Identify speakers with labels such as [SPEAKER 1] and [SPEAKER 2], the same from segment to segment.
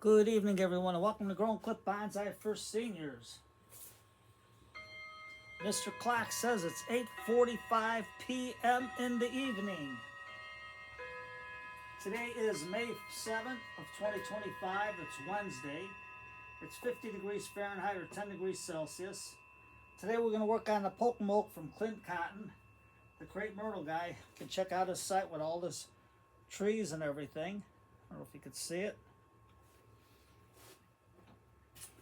[SPEAKER 1] Good evening, everyone, and welcome to Growing Clip Bonsai for Seniors. Mr. Clock says it's 8:45 p.m. in the evening. Today is May 7th of 2025. It's Wednesday. It's 50 degrees Fahrenheit or 10 degrees Celsius. Today we're going to work on the Pocomoke from Clint Cotton, the crepe myrtle guy. You can check out his site with all this trees and everything. I don't know if you can see it.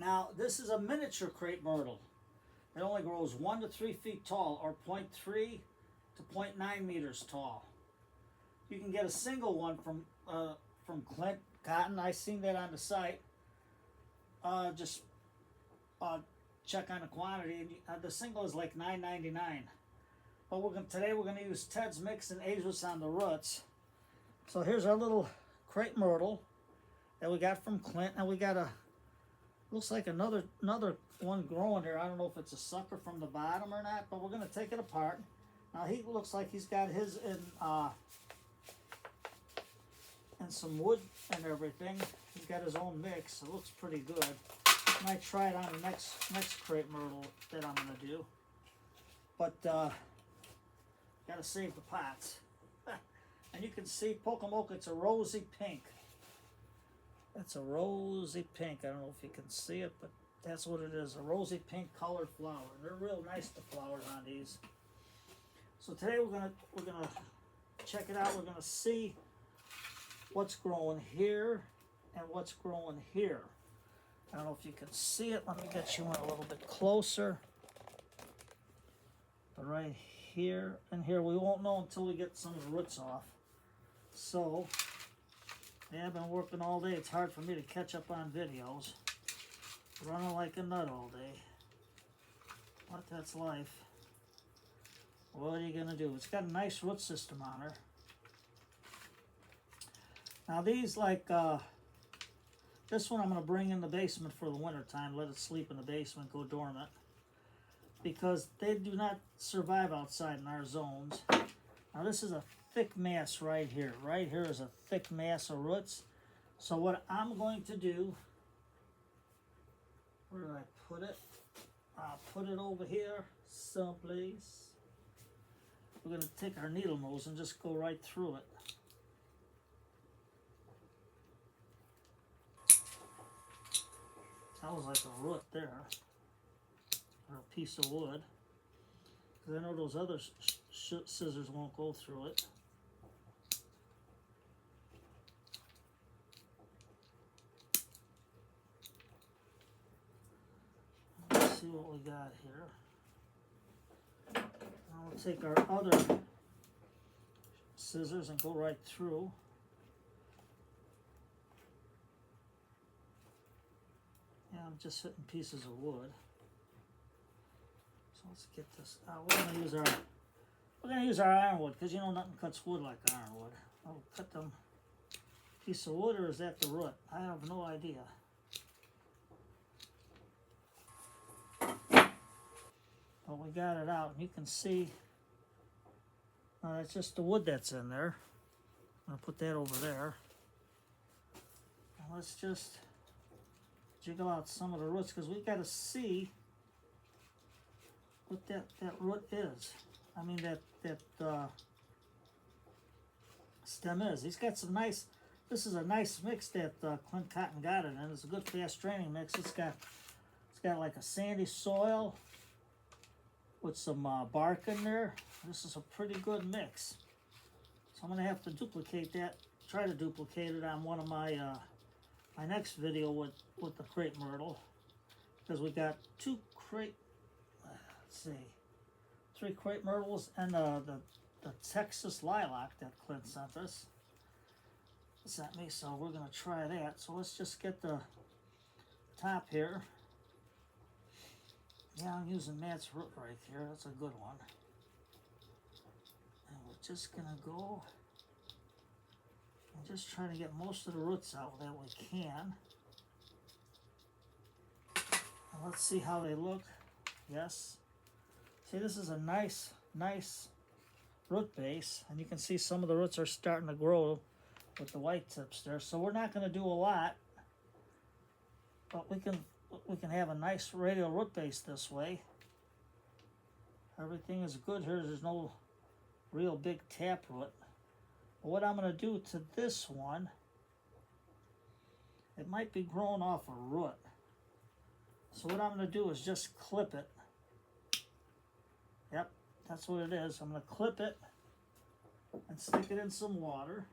[SPEAKER 1] Now, this is a miniature crepe myrtle. It only grows 1 to 3 feet tall, or 0.3 to 0.9 meters tall. You can get a single one from Clint Cotton. I seen that on the site. Just check on the quantity. The single is like $9.99. But today we're going to use Ted's Mix and Azus on the roots. So here's our little crepe myrtle that we got from Clint, and we got a looks like another one growing here. I don't know if it's a sucker from the bottom or not, but we're going to take it apart. Now he looks like he's got his in some wood and everything. He's got his own mix. It looks pretty good. I might try it on the next crepe myrtle that I'm going to do. But got to save the pots. And you can see Pocomoke. It's a rosy pink. It's a rosy pink. I don't know if you can see it, but that's what it is, a rosy pink colored flower. They're real nice, the flowers on these. So today we're gonna check it out. We're gonna see what's growing here and what's growing here. I don't know if you can see it. Let me get you in a little bit closer. But right here and here, we won't know until we get some of the roots off. So yeah, I've been working all day. It's hard for me to catch up on videos. Running like a nut all day. But that's life. What are you going to do? It's got a nice root system on her. Now these, like, this one I'm going to bring in the basement for the winter time. Let it sleep in the basement, go dormant. Because they do not survive outside in our zones. Now this is a thick mass right here. Right here is a thick mass of roots. So what I'm going to do, where did I put it? I'll put it over here someplace. We're going to take our needle nose and just go right through it. That was like a root there, or a piece of wood. Because I know those other scissors won't go through it. Let's see what we got here. Now we'll take our other scissors and go right through. Yeah, I'm just hitting pieces of wood. So let's get this out. We're gonna use our ironwood, because you know nothing cuts wood like ironwood. I'll cut them piece of wood, or is that the root? I have no idea. But we got it out, and you can see it's just the wood that's in there. I'm gonna put that over there. And let's just jiggle out some of the roots, because we got to see what that root is. I mean that stem is. He's got some nice. This is a nice mix that Clint Cotton got it in. It's a good fast draining mix. It's got like a sandy soil with some bark in there. This is a pretty good mix. So I'm gonna have to duplicate that. Try to duplicate it on one of my my next video with the crepe myrtle, because we got two crepe. Let's see. 3 crepe myrtles and the Texas lilac that Clint sent us. Sent me, so we're gonna try that. So let's just get the top here. Yeah, I'm using Matt's root right here. That's a good one. And we're just gonna go and just try to get most of the roots out that we can. And let's see how they look. Yes. See, this is a nice root base, and you can see some of the roots are starting to grow with the white tips there. So we're not going to do a lot But we can have a nice radial root base this way. Everything is good here. There's no real big taproot. But what I'm going to do to this one, it might be growing off a root. So what I'm going to do is just clip it. Yep, that's what it is. I'm going to clip it and stick it in some water.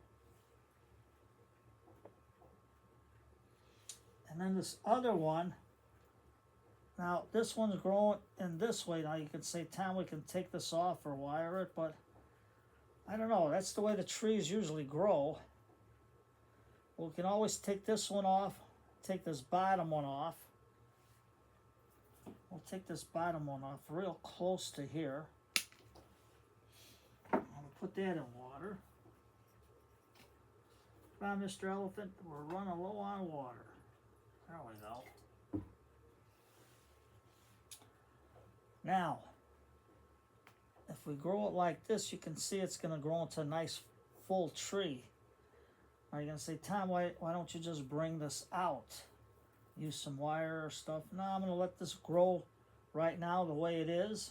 [SPEAKER 1] And then this other one, now this one's growing in this way. Now you can say, Tom, we can take this off or wire it, but I don't know. That's the way the trees usually grow. We can always take this one off, take this bottom one off. We'll take this bottom one off real close to here. I'm going to put that in water. Come on, Mr. Elephant, we're running low on water. There we go. Now, if we grow it like this, you can see it's going to grow into a nice full tree. Now you're going to say, Tom, why don't you just bring this out? Use some wire or stuff. No, I'm going to let this grow right now the way it is.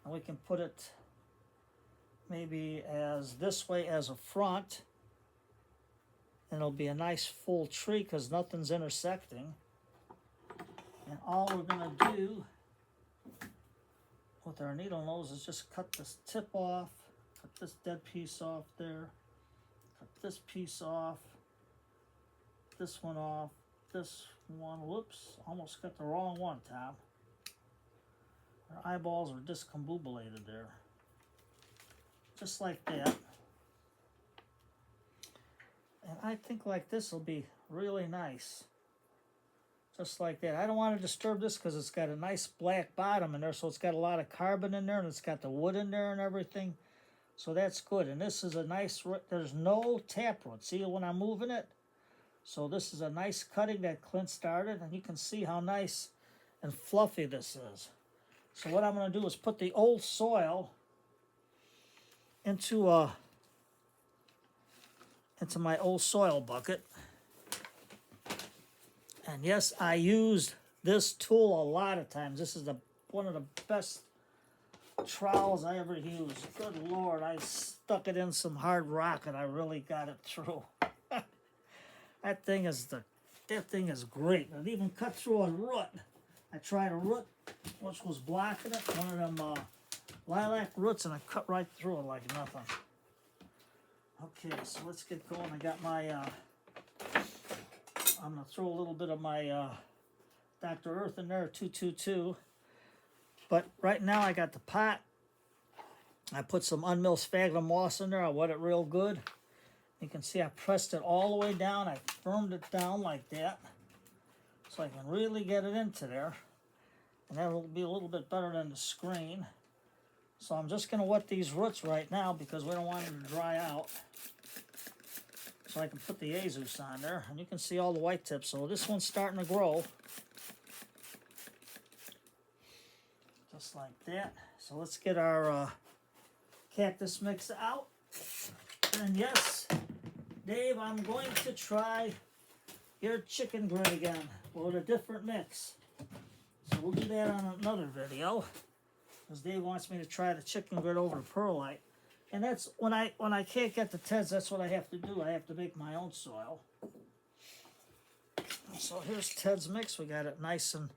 [SPEAKER 1] And we can put it maybe as this way as a front. And it'll be a nice full tree because nothing's intersecting. And all we're going to do with our needle nose is just cut this tip off, cut this dead piece off there, cut this piece off, this one off, this one, whoops, almost got the wrong one, Tom. Our eyeballs are discombobulated there. Just like that. And I think like this will be really nice. Just like that. I don't want to disturb this because it's got a nice black bottom in there, so it's got a lot of carbon in there, and it's got the wood in there and everything. So that's good. And this is a nice, there's no taproot. See when I'm moving it? So this is a nice cutting that Clint started, and you can see how nice and fluffy this is. So what I'm going to do is put the old soil into my old soil bucket. And yes, I used this tool a lot of times. This is one of the best trowels I ever used. Good Lord, I stuck it in some hard rock and I really got it through. That thing is great. It even cut through a root. I tried a root which was blocking it, one of them lilac roots, and I cut right through it like nothing. Okay, so let's get going. I got my, I'm going to throw a little bit of my Dr. Earth in there, 222. But right now I got the pot. I put some unmilled sphagnum moss in there. I wet it real good. You can see I pressed it all the way down. I firmed it down like that so I can really get it into there. And that will be a little bit better than the screen. So I'm just going to wet these roots right now because we don't want them to dry out. So I can put the Jesus on there. And you can see all the white tips. So this one's starting to grow. Just like that. So let's get our cactus mix out. And yes, Dave, I'm going to try your chicken grit again with a different mix. So we'll do that on another video. Because Dave wants me to try the chicken grit over perlite. And that's when I can't get the Teds, that's what I have to do. I have to make my own soil. So here's Ted's mix. We got it nice and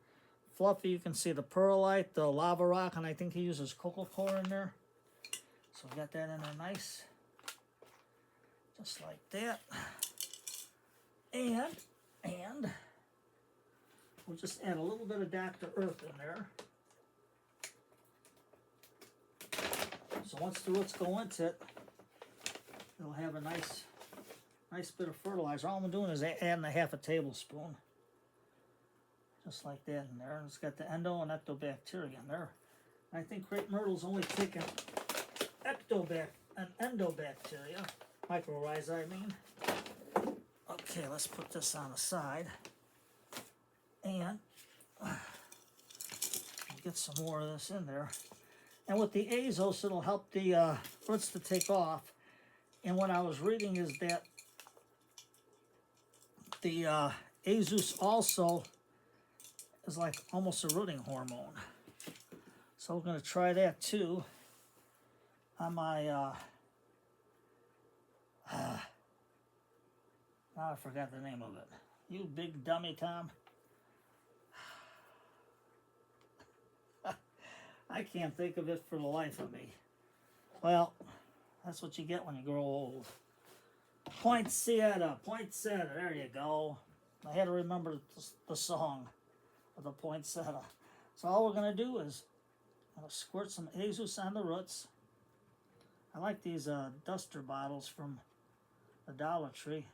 [SPEAKER 1] fluffy. You can see the perlite, the lava rock, and I think he uses cocoa core in there. So we got that in there nice. Just like that. And we'll just add a little bit of Dr. Earth in there. So once the roots go into it, it'll have a nice bit of fertilizer. All I'm doing is adding a half a tablespoon. Just like that in there. And it's got the endo and ectobacteria in there. And I think crepe myrtle's only taking endobacteria. Mycorrhizae, I mean. Okay, let's put this on the side. And get some more of this in there. And with the azos, it'll help the roots to take off. And what I was reading is that the azus also is like almost a rooting hormone. So we're going to try that too on my, now I forgot the name of it. You big dummy, Tom. I can't think of it for the life of me. Well, that's what you get when you grow old. Poinsettia, poinsettia, there you go. I had to remember the song of the poinsettia. So all we're going to do is squirt some Jesus on the roots. I like these duster bottles from the Dollar Tree.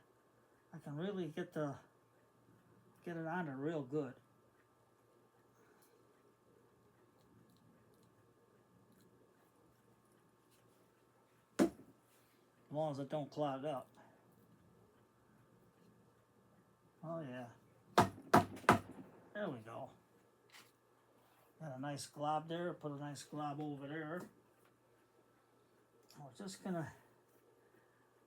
[SPEAKER 1] I can really get it on there real good. As long as it don't clog up. Oh yeah. There we go. Got a nice glob there. Put a nice glob over there. We're just gonna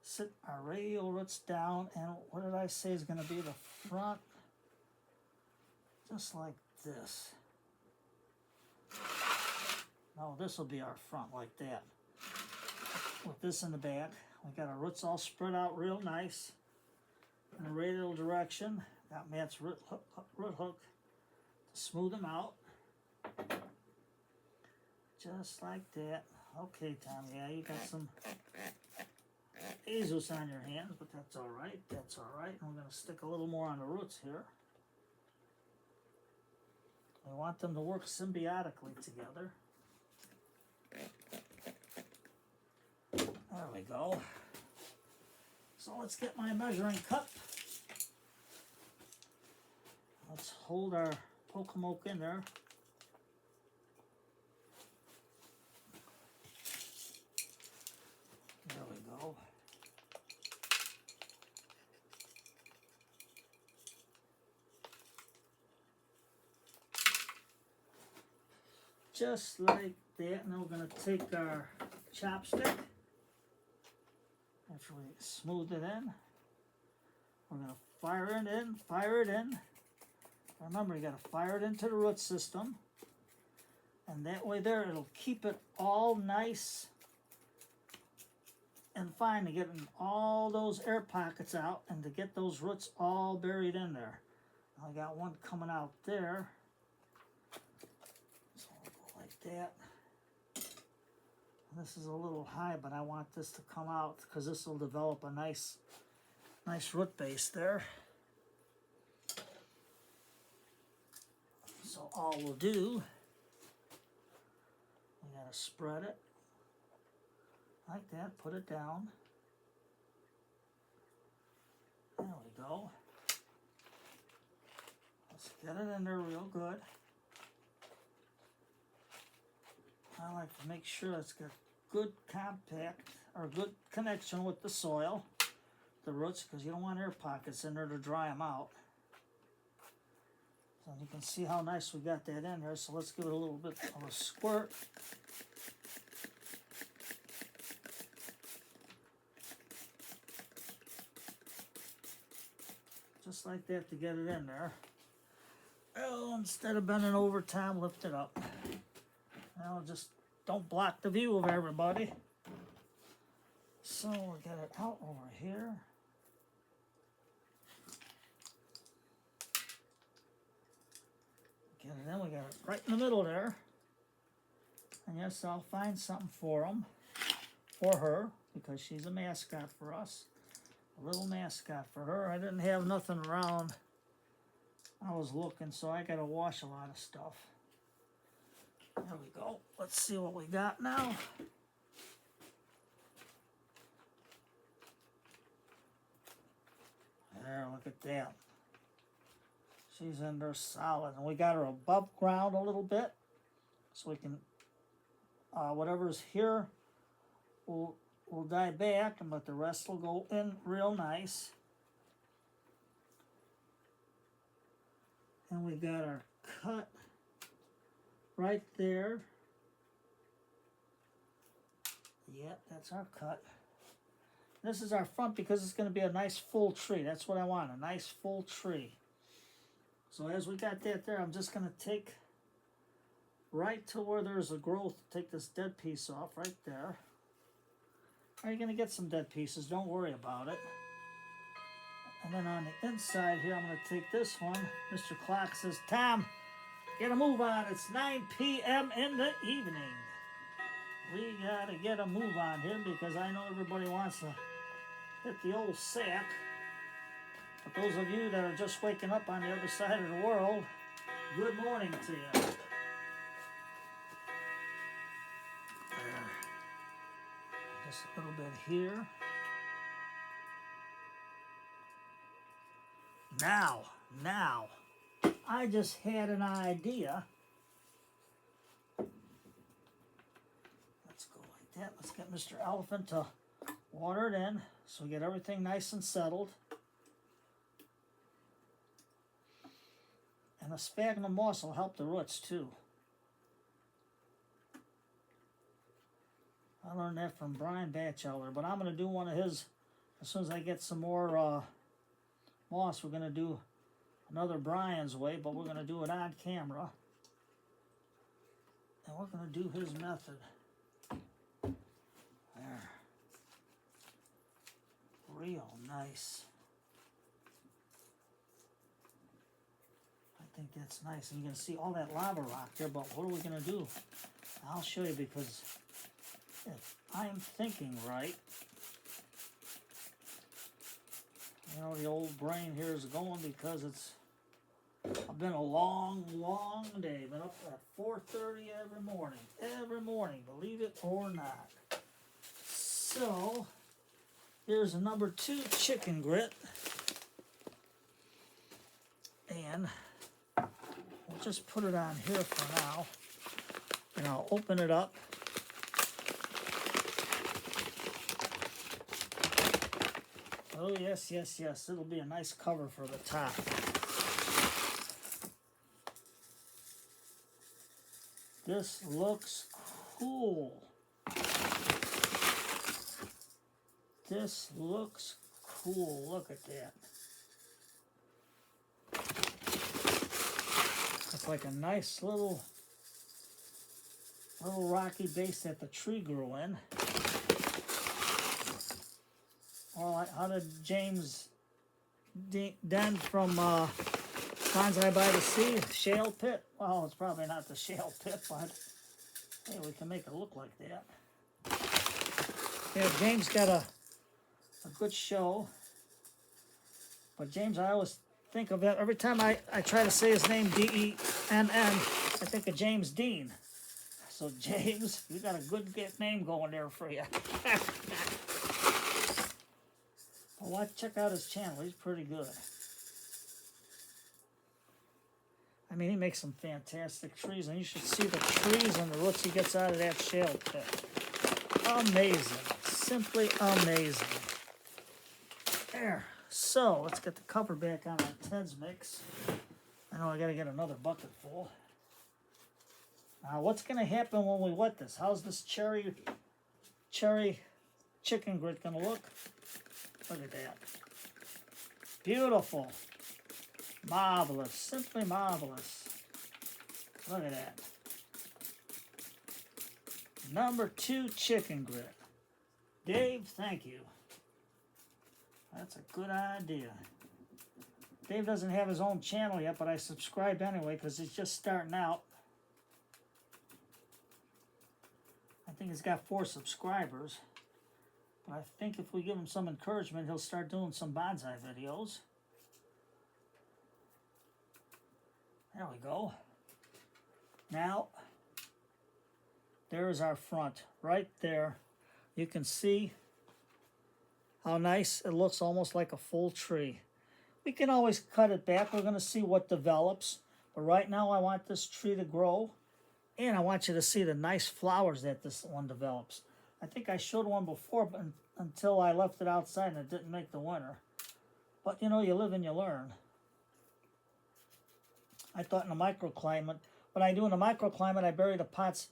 [SPEAKER 1] sit our radial roots down, and what did I say is gonna be the front? Just like this. No, this will be our front like that. With this in the back. We got our roots all spread out real nice in a radial direction. Got Matt's root hook to smooth them out. Just like that. Okay, Tom, yeah, you got some Jesus on your hands, but that's all right. That's all right. I'm going to stick a little more on the roots here. We want them to work symbiotically together. There we go. So let's get my measuring cup. Let's hold our Pocomoke in there. There we go. Just like that. Now we're going to take our chopstick. After we smooth it in, we're going to fire it in. Remember, you got to fire it into the root system. And that way there, it'll keep it all nice and fine to get all those air pockets out and to get those roots all buried in there. I got one coming out there. So we'll go like that. This is a little high, but I want this to come out because this will develop a nice root base there. So all we'll do, we gotta spread it like that, put it down. There we go. Let's get it in there real good. I like to make sure it's got good compact or good connection with the soil, the roots, because you don't want air pockets in there to dry them out. So you can see how nice we got that in there. So let's give it a little bit of a squirt. Just like that to get it in there. Oh, instead of bending over, Tom, lift it up. Now just don't block the view of everybody. So we'll get it out over here. Get it in, we got it right in the middle there. And yes, I'll find something for her, because she's a mascot for us. A little mascot for her. I didn't have nothing around. I was looking, so I gotta wash a lot of stuff. There we go. Let's see what we got now. There, look at that. She's in there solid. And we got her above ground a little bit. So we can, whatever's here will die back, but the rest will go in real nice. And we got our cut right there. Yep, that's our cut. This is our front because it's going to be a nice full tree. That's what I want, a nice full tree. So as we got that there, I'm just going to take right to where there's a growth, take this dead piece off right there. Are you going to get some dead pieces? Don't worry about it. And then on the inside here, I'm going to take this one. Mr. Clock says, Tom, get a move on. It's 9 p.m. in the evening. We got to get a move on here because I know everybody wants to hit the old sack. But those of you that are just waking up on the other side of the world, good morning to you. There. Just a little bit here. Now, I just had an idea. Let's go like that. Let's get Mr. Elephant to water it in so we get everything nice and settled. And the sphagnum moss will help the roots too. I learned that from Brian Batchelder, but I'm going to do one of his as soon as I get some more moss. We're going to do another Brian's way, but we're going to do it on camera. And we're going to do his method. There. Real nice. I think that's nice. And you can see all that lava rock there, but what are we going to do? I'll show you, because if I'm thinking right, you know, the old brain here is going because it's been a long, long day. Been up at 4:30 every morning, believe it or not. So, here's a number 2 chicken grit. And we'll just put it on here for now. And I'll open it up. Oh, yes, yes, yes. It'll be a nice cover for the top. This looks cool. This looks cool. Look at that. It's like a nice little rocky base that the tree grew in. Well, how did James Den from Bonsai by the Sea, Shale Pit? Well, it's probably not the Shale Pit, but hey, we can make it look like that. Yeah, James got a good show. But James, I always think of it, every time I try to say his name, D-E-N-N, I think of James Dean. So James, you got a good name going there for you. Well, check out his channel. He's pretty good. I mean, he makes some fantastic trees, and you should see the trees and the roots he gets out of that shale pit. Amazing. Simply amazing. There. So, let's get the cover back on our Ted's mix. I know I got to get another bucket full. Now, what's going to happen when we wet this? How's this cherry chicken grit going to look? Look at that. Beautiful. Marvelous. Simply marvelous. Look at that. Number 2 chicken grit. Dave, thank you. That's a good idea. Dave doesn't have his own channel yet, but I subscribed anyway because he's just starting out. I think he's got 4 subscribers. But I think if we give him some encouragement, he'll start doing some bonsai videos. There we go. Now, there's our front. Right there. You can see how nice it looks, almost like a full tree. We can always cut it back. We're going to see what develops. But right now, I want this tree to grow. And I want you to see the nice flowers that this one develops. I think I showed one before, but until I left it outside and it didn't make the winter. But, you know, you live and you learn. I thought in a microclimate, what I do in a microclimate, I bury the pots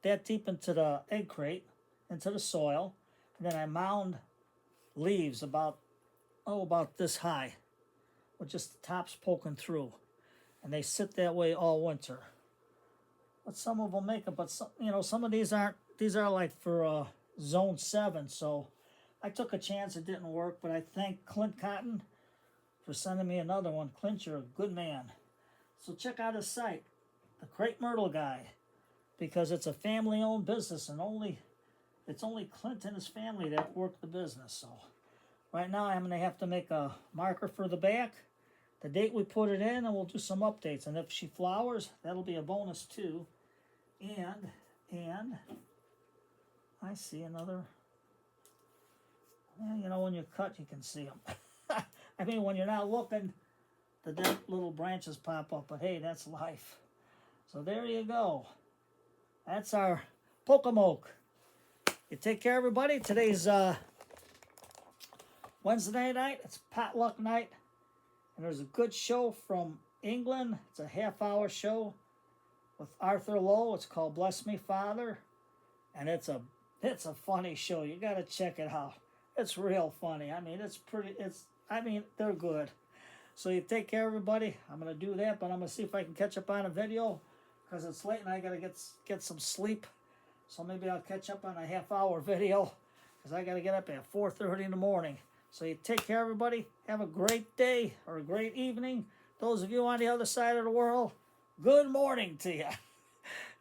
[SPEAKER 1] that deep into the egg crate, into the soil, and then I mound leaves about this high, with just the tops poking through. and they sit that way all winter. But some of them make it, but some, you know, some of these aren't. These are like for zone 7, so I took a chance. It didn't work, but I thank Clint Cotton for sending me another one. Clint, you're a good man. So check out his site, the Crepe Myrtle Guy, because it's a family-owned business, and it's only Clint and his family that work the business. So right now I'm going to have to make a marker for the back, the date we put it in, and we'll do some updates. And if she flowers, that'll be a bonus too. And I see another. Well, you know, when you cut, you can see them. I mean, when you're not looking, the dead little branches pop up. But hey, that's life. So there you go. That's our Pocomoke. You take care, everybody. Today's Wednesday night. It's potluck night. And there's a good show from England. It's a half-hour show with Arthur Lowe. It's called Bless Me, Father. And it's a funny show. You got to check it out. It's real funny. I mean, they're good. So you take care, everybody. I'm going to do that, but I'm going to see if I can catch up on a video because it's late and I got to get some sleep. So maybe I'll catch up on a half-hour video because I got to get up at 4:30 in the morning. So you take care, everybody. Have a great day or a great evening. Those of you on the other side of the world, good morning to you.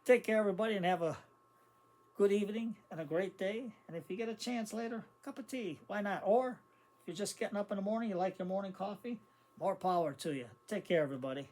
[SPEAKER 1] Take care, everybody, and have a good evening and a great day. And if you get a chance later, a cup of tea. Why not? Or if you're just getting up in the morning, you like your morning coffee, more power to you. Take care, everybody.